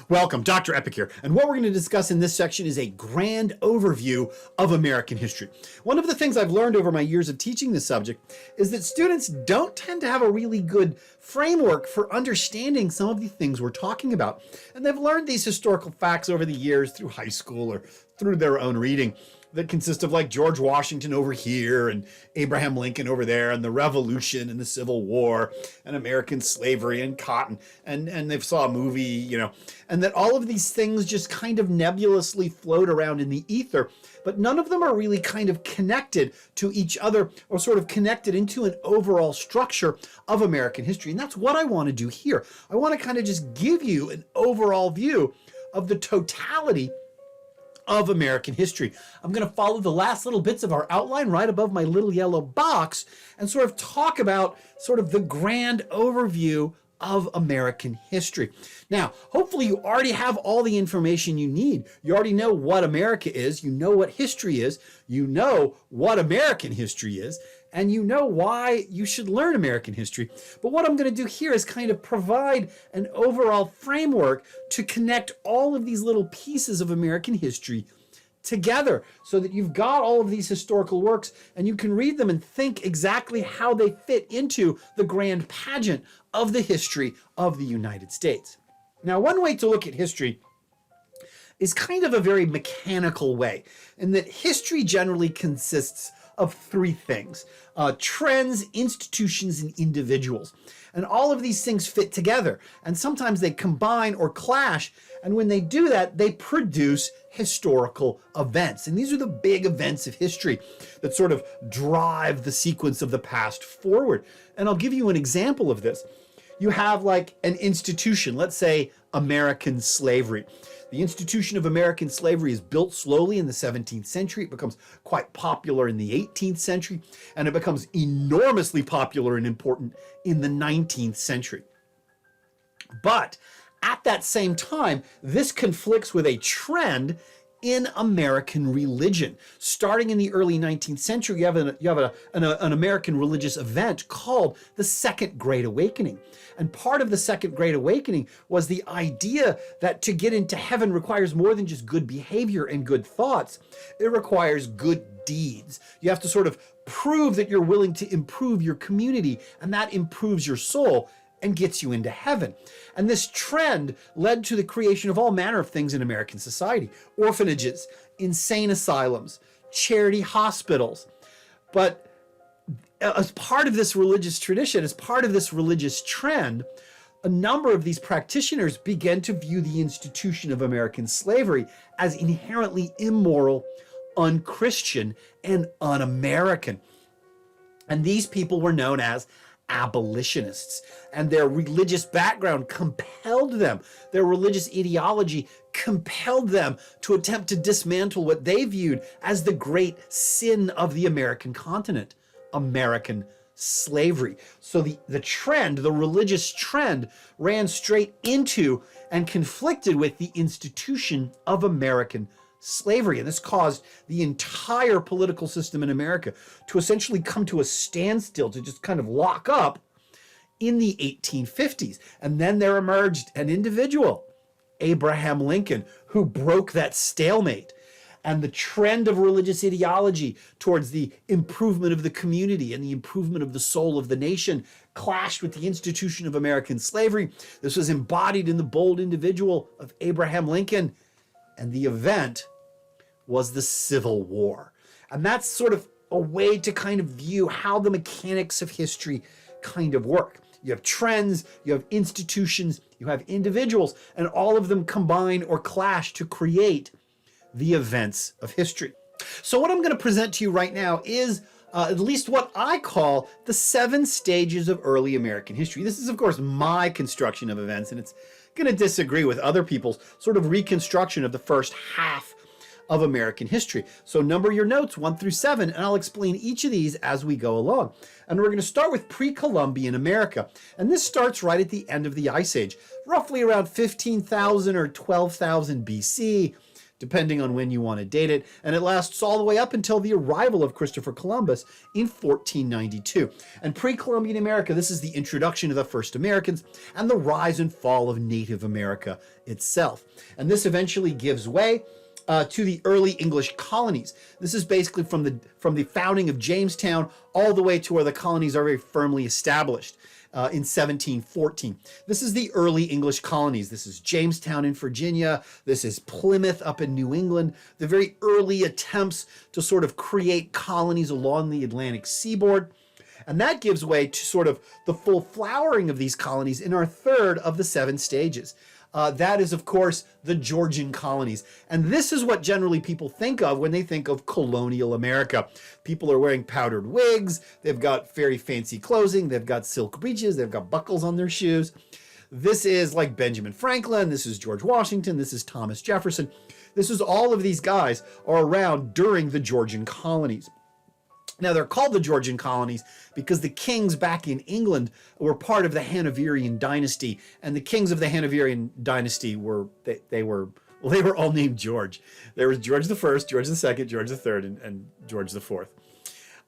Welcome, Dr. Epic here, and what we're going to discuss in this section is a grand overview of American history. One of the things I've learned over my years of teaching this subject is that students don't tend to have a really good framework for understanding some of the things we're talking about. And they've learned these historical facts over the years through high school or through their own reading that consist of like George Washington over here and Abraham Lincoln over there and the Revolution and the Civil War and American slavery and cotton and they've saw a movie, and that all of these things just kind of nebulously float around in the ether, but none of them are really kind of connected to each other or sort of connected into an overall structure of American history. And that's what I want to do here. I want to kind of just give you an overall view of the totality of American history. I'm going to follow the last little bits of our outline right above my little yellow box and sort of talk about sort of the grand overview of American history. Now, hopefully you already have all the information you need. You already know what America is, you know what history is, you know what American history is, and you know why you should learn American history. But what I'm going to do here is kind of provide an overall framework to connect all of these little pieces of American history together so that you've got all of these historical works and you can read them and think exactly how they fit into the grand pageant of the history of the United States. Now, one way to look at history is kind of a very mechanical way, in that history generally consists of three things: trends, institutions, and individuals. And all of these things fit together, and sometimes they combine or clash, and when they do that, they produce historical events. And these are the big events of history that sort of drive the sequence of the past forward. And I'll give you an example of this. You have like an institution, let's say American slavery. The institution of American slavery is built slowly in the 17th century. It becomes quite popular in the 18th century, and it becomes enormously popular and important in the 19th century. But at that same time, this conflicts with a trend in American religion. Starting in the early 19th century, you have an American religious event called the Second Great Awakening. And part of the Second Great Awakening was the idea that to get into heaven requires more than just good behavior and good thoughts. It requires good deeds. You have to sort of prove that you're willing to improve your community, and that improves your soul and gets you into heaven. And this trend led to the creation of all manner of things in American society: orphanages, insane asylums, charity hospitals. But as part of this religious tradition, as part of this religious trend, a number of these practitioners began to view the institution of American slavery as inherently immoral, unchristian, and un-American. And these people were known as abolitionists, and their religious background compelled them, their religious ideology compelled them to attempt to dismantle what they viewed as the great sin of the American continent: American slavery. So the trend, the religious trend, ran straight into and conflicted with the institution of American slavery. And this caused the entire political system in America to essentially come to a standstill, to just kind of lock up in the 1850s. And then there emerged an individual, Abraham Lincoln, who broke that stalemate. And the trend of religious ideology towards the improvement of the community and the improvement of the soul of the nation clashed with the institution of American slavery. This was embodied in the bold individual of Abraham Lincoln. And the event was the Civil War. And that's sort of a way to kind of view how the mechanics of history kind of work. You have trends, you have institutions, you have individuals, and all of them combine or clash to create the events of history. So what I'm going to present to you right now is at least what I call the 7 stages of early American history. This is, of course, my construction of events, and it's going to disagree with other people's sort of reconstruction of the first half of American history. So number your notes 1 through 7, and I'll explain each of these as we go along. And we're going to start with pre-Columbian America. And this starts right at the end of the Ice Age, roughly around 15,000 or 12,000 BC. depending on when you want to date it, and it lasts all the way up until the arrival of Christopher Columbus in 1492. And pre-Columbian America, this is the introduction of the first Americans and the rise and fall of Native America itself. And this eventually gives way to the early English colonies. This is basically from the founding of Jamestown all the way to where the colonies are very firmly established in 1714. This is the early English colonies. This is Jamestown in Virginia. This is Plymouth up in New England. The very early attempts to sort of create colonies along the Atlantic seaboard. And that gives way to sort of the full flowering of these colonies in our third of the 7 stages. That is, of course, the Georgian colonies. And this is what generally people think of when they think of colonial America. People are wearing powdered wigs, they've got very fancy clothing, they've got silk breeches, they've got buckles on their shoes. This is like Benjamin Franklin, this is George Washington, this is Thomas Jefferson. This is all of these guys are around during the Georgian colonies. Now, they're called the Georgian colonies because the kings back in England were part of the Hanoverian dynasty, and the kings of the Hanoverian dynasty were all named George. There was George the First, George the Second, George the Third, and George the Fourth.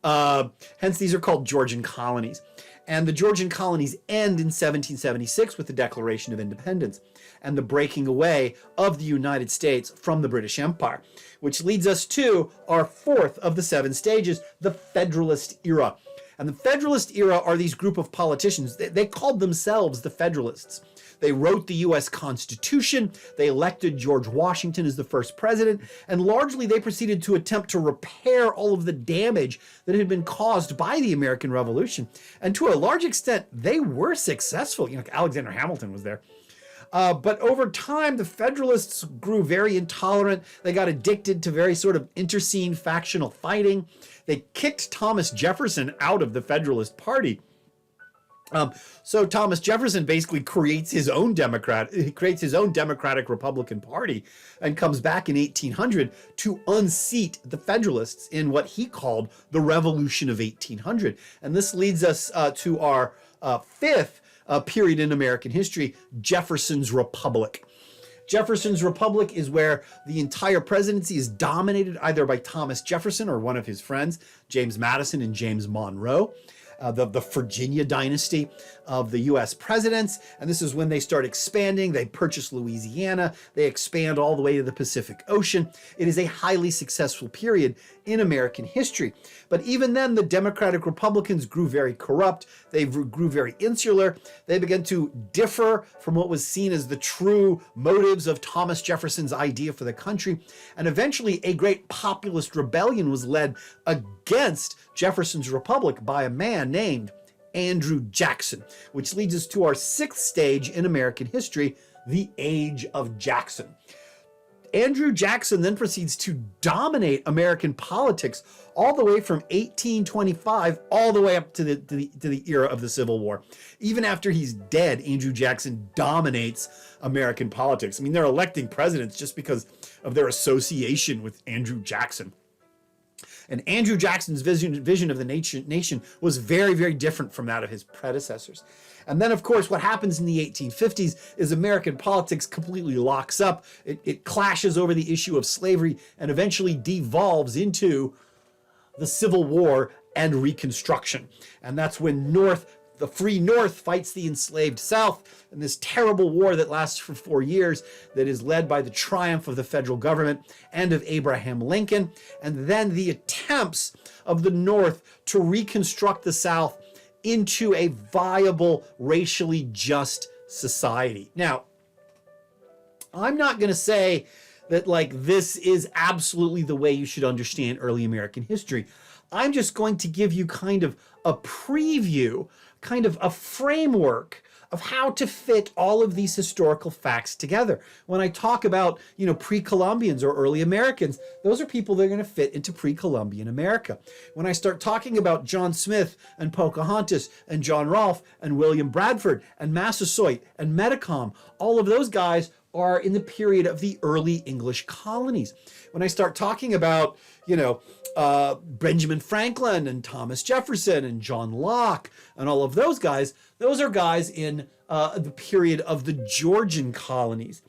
Hence, these are called Georgian colonies. And the Georgian colonies end in 1776 with the Declaration of Independence and the breaking away of the United States from the British Empire, which leads us to our fourth of the 7 stages, the Federalist era. And the Federalist era are these group of politicians. They called themselves the Federalists. They wrote the U.S. Constitution, they elected George Washington as the first president, and largely they proceeded to attempt to repair all of the damage that had been caused by the American Revolution. And to a large extent, they were successful. You know, Alexander Hamilton was there. But over time, the Federalists grew very intolerant. They got addicted to very sort of interscene factional fighting. They kicked Thomas Jefferson out of the Federalist Party. So Thomas Jefferson basically creates his own Democratic Republican Party and comes back in 1800 to unseat the Federalists in what he called the Revolution of 1800. And this leads us to our fifth period in American history, Jefferson's Republic. Jefferson's Republic is where the entire presidency is dominated either by Thomas Jefferson or one of his friends, James Madison and James Monroe. The Virginia dynasty of the U.S. presidents. And this is when they start expanding. They purchase Louisiana. They expand all the way to the Pacific Ocean. It is a highly successful period in American history. But even then, the Democratic Republicans grew very corrupt. They grew very insular. They began to differ from what was seen as the true motives of Thomas Jefferson's idea for the country. And eventually, a great populist rebellion was led against Jefferson's Republic by a man named Andrew Jackson, which leads us to our sixth stage in American history, the Age of Jackson. Andrew Jackson then proceeds to dominate American politics all the way from 1825 all the way up to the era of the Civil War. Even after he's dead, Andrew Jackson dominates American politics. I mean, they're electing presidents just because of their association with Andrew Jackson. And Andrew Jackson's vision of the nation was very, very different from that of his predecessors. And then, of course, what happens in the 1850s is American politics completely locks up. It clashes over the issue of slavery and eventually devolves into the Civil War and Reconstruction. And that's when the free North fights the enslaved South in this terrible war that lasts for 4 years, that is led by the triumph of the federal government and of Abraham Lincoln, and then the attempts of the North to reconstruct the South into a viable, racially just society. Now, I'm not going to say that this is absolutely the way you should understand early American history. I'm just going to give you kind of a preview, kind of a framework of how to fit all of these historical facts together. When I talk about, pre-Columbians or early Americans, those are people that are going to fit into pre-Columbian America. When I start talking about John Smith and Pocahontas and John Rolfe and William Bradford and Massasoit and Metacom, all of those guys are in the period of the early English colonies. When I start talking about, Benjamin Franklin and Thomas Jefferson and John Locke and all of those guys, Those are guys in the period of the Georgian colonies.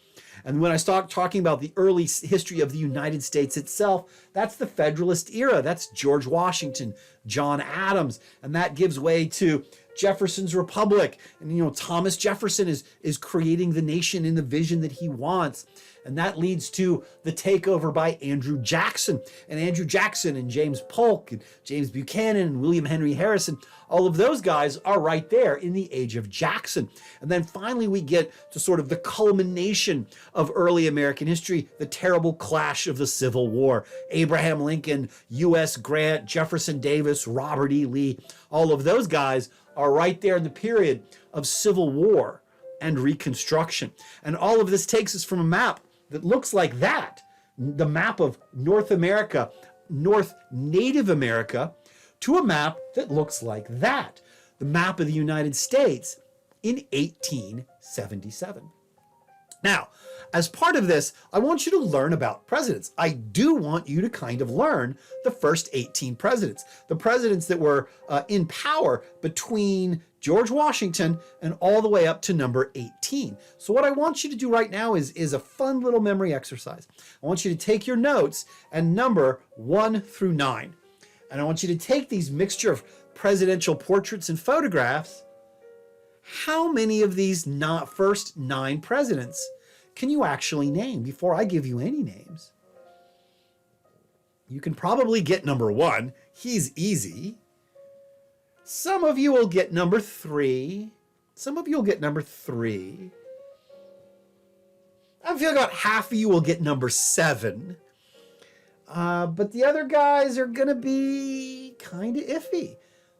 And when I start talking about the early history of the United States itself, that's the Federalist era. That's George Washington, John Adams, and that gives way to Jefferson's Republic. And Thomas Jefferson is creating the nation in the vision that he wants. And that leads to the takeover by Andrew Jackson. And Andrew Jackson and James Polk and James Buchanan and William Henry Harrison, all of those guys are right there in the age of Jackson. And then finally we get to sort of the culmination of early American history, the terrible clash of the Civil War. Abraham Lincoln, U.S. Grant, Jefferson Davis, Robert E. Lee, all of those guys are right there in the period of Civil War and Reconstruction. And all of this takes us from a map that looks like that, the map of North America, North Native America, to a map that looks like that, the map of the United States in 1877. Now, as part of this, I want you to learn about presidents. I do want you to kind of learn the first 18 presidents, the presidents that were in power between George Washington and all the way up to number 18. So what I want you to do right now is a fun little memory exercise. I want you to take your notes and number 1 through 9. And I want you to take these mixture of presidential portraits and photographs. How many of these first 9 presidents can you actually name before I give you any names? You can probably get number 1. He's easy. Some of you will get number 3. Some of you will get number 3. I feel about half of you will get number 7. But the other guys are going to be kind of iffy.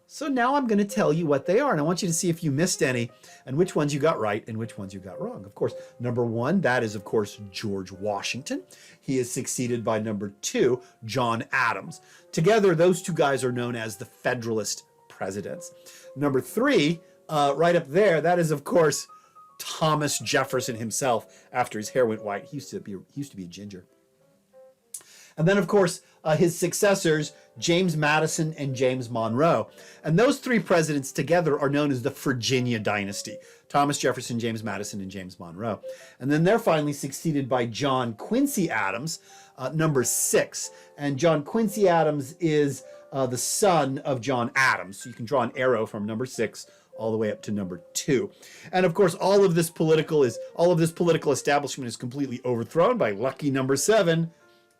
So now I'm going to tell you what they are, and I want you to see if you missed any and which ones you got right and which ones you got wrong. Of course, number 1, that is, of course, George Washington. He is succeeded by number 2, John Adams. Together, those two guys are known as the Federalist presidents. Number 3, right up there, that is, of course, Thomas Jefferson himself after his hair went white. He used to be a ginger. And then, of course, his successors, James Madison and James Monroe. And those 3 presidents together are known as the Virginia dynasty. Thomas Jefferson, James Madison, and James Monroe. And then they're finally succeeded by John Quincy Adams, number 6. And John Quincy Adams is the son of John Adams. So you can draw an arrow from number 6 all the way up to number 2. And of course, all of this political establishment is completely overthrown by lucky number 7,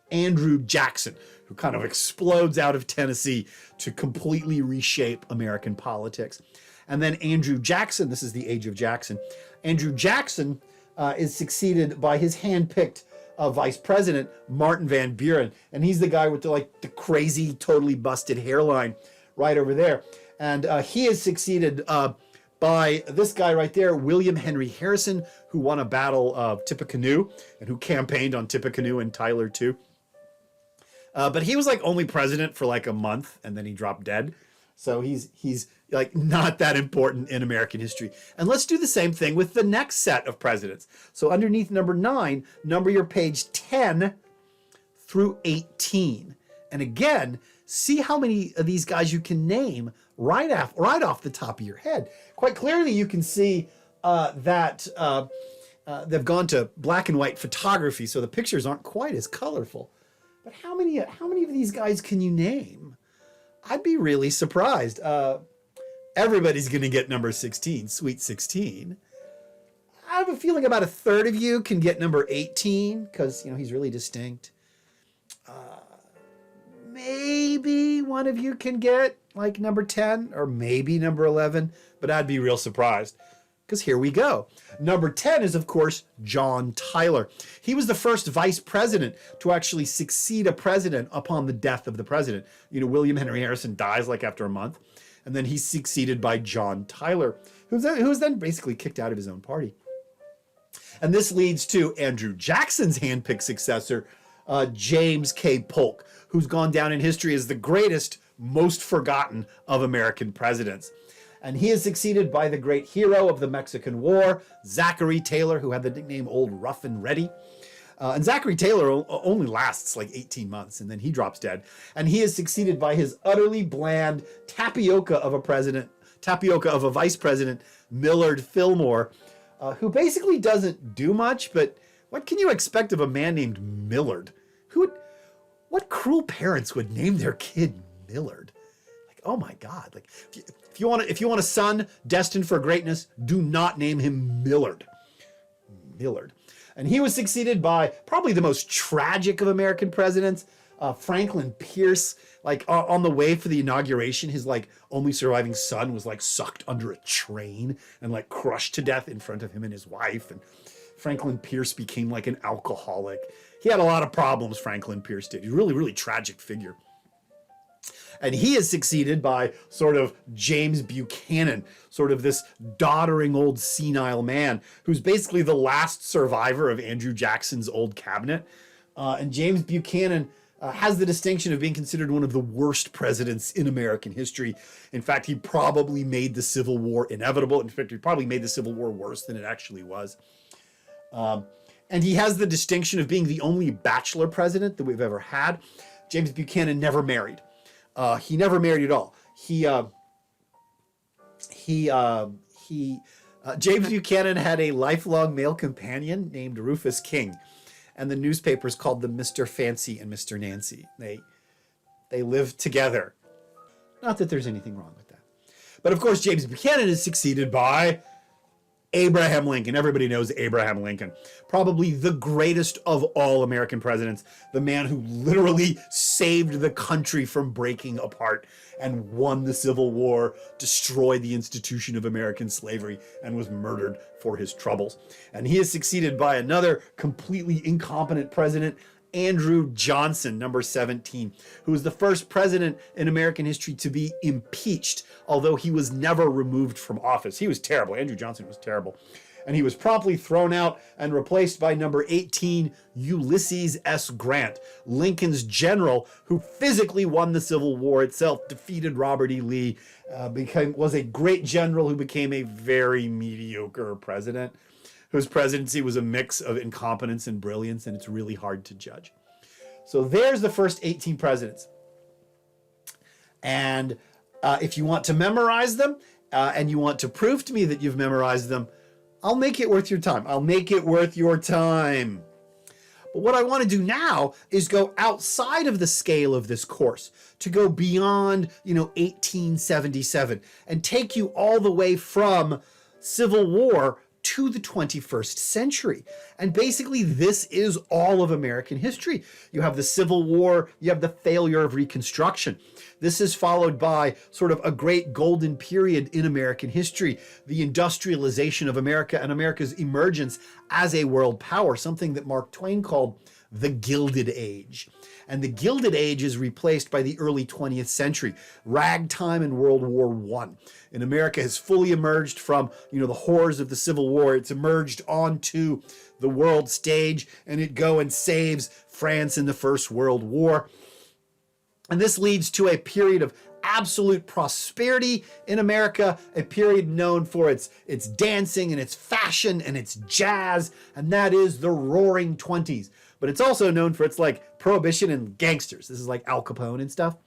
Andrew Jackson, who kind of explodes out of Tennessee to completely reshape American politics. And then Andrew Jackson, this is the age of Jackson. Andrew Jackson is succeeded by his hand-picked vice president, Martin Van Buren. And he's the guy with the crazy, totally busted hairline right over there. And he is succeeded by this guy right there, William Henry Harrison, who won a battle of Tippecanoe and who campaigned on Tippecanoe and Tyler too. But he was only president for a month and then he dropped dead. So he's not that important in American history. And let's do the same thing with the next set of presidents. So underneath number 9, number your page 10 through 18. And again, see how many of these guys you can name right off the top of your head. Quite clearly you can see that they've gone to black and white photography, so the pictures aren't quite as colorful. But how many of these guys can you name? I'd be really surprised. Everybody's going to get number 16, Sweet 16. I have a feeling about a third of you can get number 18 because, he's really distinct. Maybe one of you can get number 10 or maybe number 11, but I'd be real surprised. Because here we go. Number 10 is, of course, John Tyler. He was the first vice president to actually succeed a president upon the death of the president. William Henry Harrison dies after a month. And then he's succeeded by John Tyler, who was then basically kicked out of his own party. And this leads to Andrew Jackson's handpicked successor, James K. Polk, who's gone down in history as the greatest, most forgotten of American presidents. And he is succeeded by the great hero of the Mexican War, Zachary Taylor, who had the nickname Old Rough and Ready. And Zachary Taylor only lasts 18 months, and then he drops dead. And he is succeeded by his utterly bland tapioca of a president, tapioca of a vice president, Millard Fillmore, who basically doesn't do much, but what can you expect of a man named Millard? What cruel parents would name their kid Millard? Like, oh my God! Like, if you want a son destined for greatness, do not name him Millard. Millard, and he was succeeded by probably the most tragic of American presidents, Franklin Pierce. Like on the way for the inauguration, his like only surviving son was like sucked under a train and like crushed to death in front of him and his wife. And Franklin Pierce became like an alcoholic. He had a lot of problems, Franklin Pierce did. He's a really, really tragic figure. And he is succeeded by sort of James Buchanan, sort of this doddering old senile man who's basically the last survivor of Andrew Jackson's old cabinet. And James Buchanan has the distinction of being considered one of the worst presidents in American history. In fact, he probably made the Civil War inevitable. In fact, he probably made the Civil War worse than it actually was. And he has the distinction of being the only bachelor president that we've ever had. James Buchanan never married. He never married at all. James Buchanan had a lifelong male companion named Rufus King, and the newspapers called them Mr. Fancy and Mr. Nancy. They lived together. Not that there's anything wrong with that. But of course, James Buchanan is succeeded by Abraham Lincoln. Everybody knows Abraham Lincoln. Probably the greatest of all American presidents. The man who literally saved the country from breaking apart and won the Civil War, destroyed the institution of American slavery, and was murdered for his troubles. And he is succeeded by another completely incompetent president, Andrew Johnson, number 17, who was the first president in American history to be impeached, although he was never removed from office. He was terrible. Andrew Johnson was terrible. And he was promptly thrown out and replaced by number 18, Ulysses S. Grant, Lincoln's general who physically won the Civil War itself, defeated Robert E. Lee, was a great general who became a very mediocre president, whose presidency was a mix of incompetence and brilliance, and it's really hard to judge. So there's the first 18 presidents. And if you want to memorize them, and you want to prove to me that you've memorized them, I'll make it worth your time. I'll make it worth your time. But what I want to do now is go outside of the scale of this course, to go beyond, 1877, and take you all the way from Civil War to the 21st century. And basically, this is all of American history. You have the Civil War, you have the failure of Reconstruction. This is followed by sort of a great golden period in American history, the industrialization of America and America's emergence as a world power, something that Mark Twain called the Gilded Age. And the Gilded Age is replaced by the early 20th century, ragtime and World War I. And America has fully emerged from, the horrors of the Civil War. It's emerged onto the world stage, and it goes and saves France in the First World War. And this leads to a period of absolute prosperity in America, a period known for its dancing and its fashion and its jazz, and that is the Roaring Twenties. But it's also known for its prohibition and gangsters. This is like Al Capone and stuff.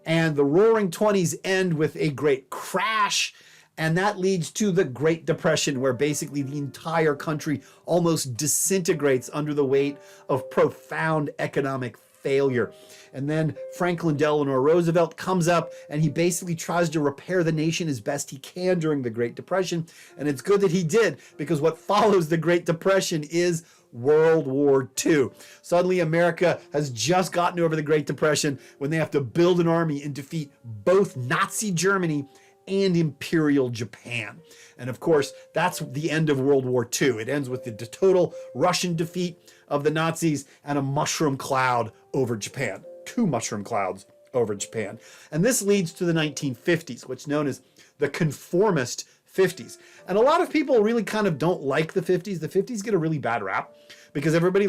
And the Roaring Twenties end with a great crash, and that leads to the Great Depression, where basically the entire country almost disintegrates under the weight of profound economic failure. And then Franklin Delano Roosevelt comes up, and he basically tries to repair the nation as best he can during the Great Depression. And it's good that he did, because what follows the Great Depression is World War II. Suddenly America has just gotten over the Great Depression when they have to build an army and defeat both Nazi Germany and Imperial Japan. And of course, that's the end of World War II. It ends with the total Russian defeat of the Nazis and a mushroom cloud over Japan. 2 mushroom clouds over Japan. And this leads to the 1950s, what's known as the conformist 50s. And a lot of people really kind of don't like the 50s. The 50s get a really bad rap because everybody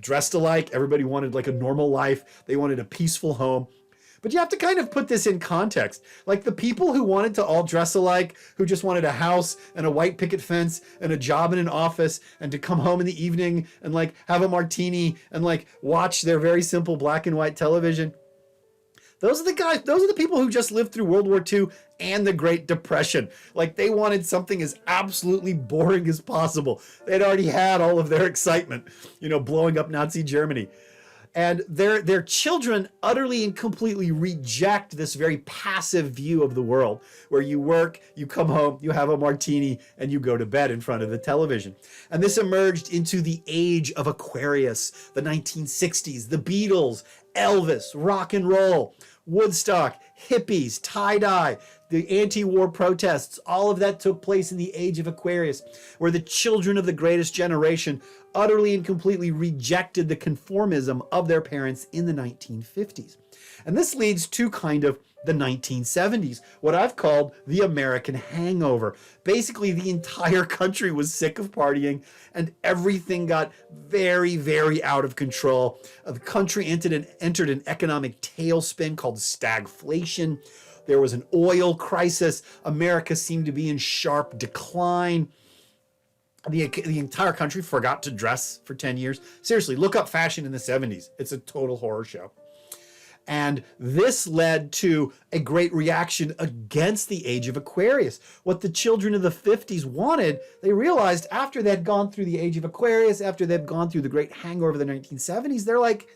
dressed alike. Everybody wanted a normal life. They wanted a peaceful home. But you have to kind of put this in context. The people who wanted to all dress alike, who just wanted a house and a white picket fence and a job in an office and to come home in the evening and have a martini and watch their very simple black and white television. Those are the people who just lived through World War II and the Great Depression. Like, they wanted something as absolutely boring as possible. They'd already had all of their excitement, blowing up Nazi Germany. And their children utterly and completely reject this very passive view of the world, where you work, you come home, you have a martini, and you go to bed in front of the television. And this emerged into the age of Aquarius, the 1960s, the Beatles, Elvis, rock and roll, Woodstock, hippies, tie-dye, the anti-war protests. All of that took place in the age of Aquarius, where the children of the greatest generation utterly and completely rejected the conformism of their parents in the 1950s. And this leads to kind of the 1970s, what I've called the American hangover. Basically, the entire country was sick of partying and everything got very, very out of control. The country entered an economic tailspin called stagflation. There was an oil crisis. America seemed to be in sharp decline. The entire country forgot to dress for 10 years. Seriously, look up fashion in the 70s. It's a total horror show. And this led to a great reaction against the age of Aquarius. What the children of the 50s wanted, they realized after they'd gone through the age of Aquarius, after they'd gone through the great hangover of the 1970s, they're like,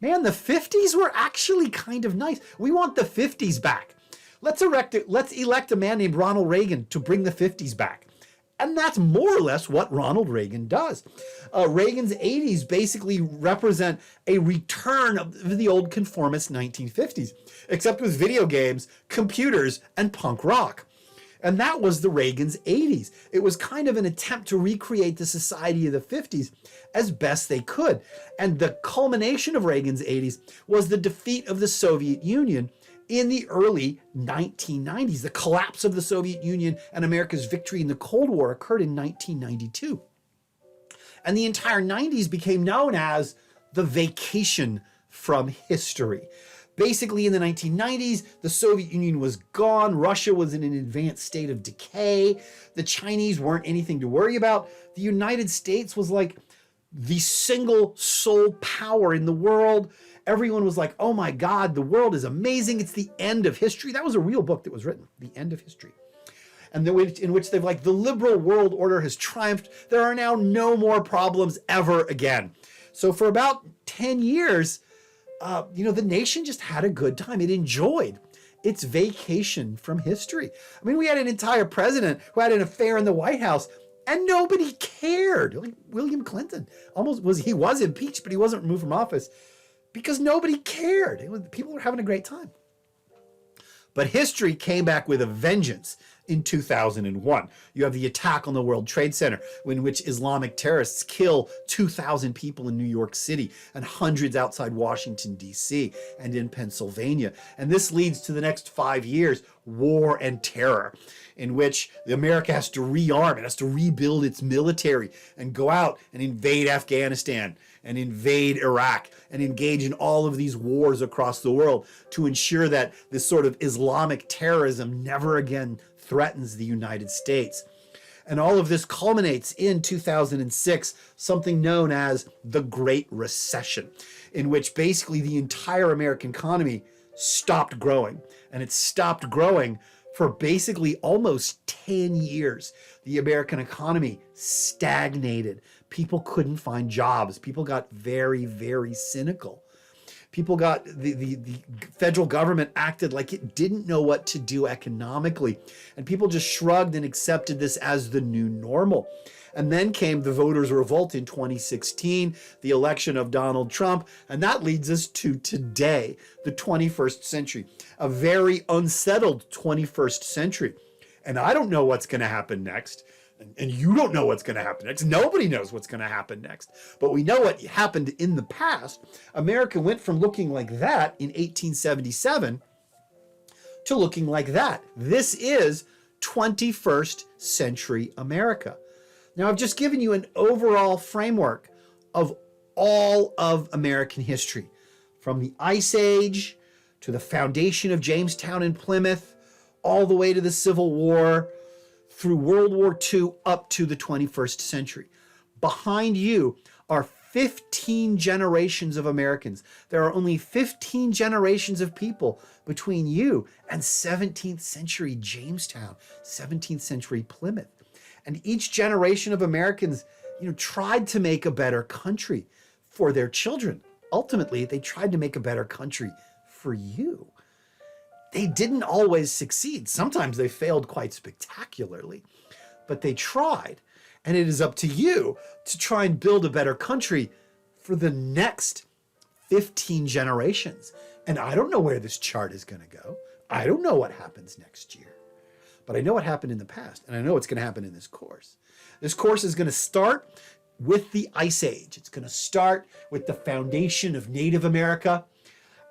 man, the 50s were actually kind of nice. We want the 50s back. Let's elect a man named Ronald Reagan to bring the 50s back. And that's more or less what Ronald Reagan does. Reagan's 80s basically represent a return of the old conformist 1950s, except with video games, computers, and punk rock. And that was the Reagan's 80s. It was kind of an attempt to recreate the society of the 50s as best they could. And the culmination of Reagan's 80s was the defeat of the Soviet Union in the early 1990s. The collapse of the Soviet Union and America's victory in the Cold War occurred in 1992. And the entire 90s became known as the vacation from history. Basically, in the 1990s, the Soviet Union was gone. Russia was in an advanced state of decay. The Chinese weren't anything to worry about. The United States was like the single sole power in the world. Everyone was like, oh my God, the world is amazing. It's the end of history. That was a real book that was written, The End of History. And in which they've like, the liberal world order has triumphed. There are now no more problems ever again. So for about 10 years, the nation just had a good time. It enjoyed its vacation from history. I mean, we had an entire president who had an affair in the White House and nobody cared. Like William Clinton he was impeached, but he wasn't removed from office because nobody cared. People were having a great time. But history came back with a vengeance in 2001. You have the attack on the World Trade Center, in which Islamic terrorists kill 2,000 people in New York City and hundreds outside Washington, D.C. and in Pennsylvania. And this leads to the next 5 years, war and terror, in which America has to rearm, it has to rebuild its military and go out and invade Afghanistan and invade Iraq and engage in all of these wars across the world to ensure that this sort of Islamic terrorism never again threatens the United States. And all of this culminates in 2006, something known as the Great Recession, in which basically the entire American economy stopped growing. And it stopped growing for basically almost 10 years. The American economy stagnated. People couldn't find jobs. People got very, very cynical. People got, the federal government acted like it didn't know what to do economically. And people just shrugged and accepted this as the new normal. And then came the voters' revolt in 2016, the election of Donald Trump. And that leads us to today, the 21st century, a very unsettled 21st century. And I don't know what's going to happen next. And you don't know what's going to happen next. Nobody knows what's going to happen next. But we know what happened in the past. America went from looking like that in 1877 to looking like that. This is 21st century America. Now, I've just given you an overall framework of all of American history, from the Ice Age to the foundation of Jamestown and Plymouth, all the way to the Civil War, through World War II up to the 21st century. Behind you are 15 generations of Americans. There are only 15 generations of people between you and 17th century Jamestown, 17th century Plymouth. And each generation of Americans, tried to make a better country for their children. Ultimately, they tried to make a better country for you. They didn't always succeed. Sometimes they failed quite spectacularly, but they tried. And it is up to you to try and build a better country for the next 15 generations. And I don't know where this chart is going to go. I don't know what happens next year. But I know what happened in the past, and I know what's going to happen in this course. This course is going to start with the Ice Age. It's going to start with the foundation of Native America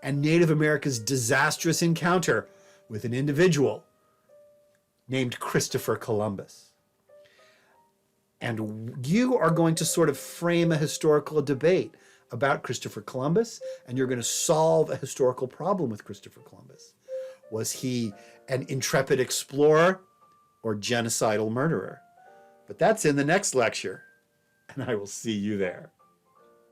and Native America's disastrous encounter with an individual named Christopher Columbus. And you are going to sort of frame a historical debate about Christopher Columbus, and you're going to solve a historical problem with Christopher Columbus. Was he an intrepid explorer or genocidal murderer? But that's in the next lecture, and I will see you there.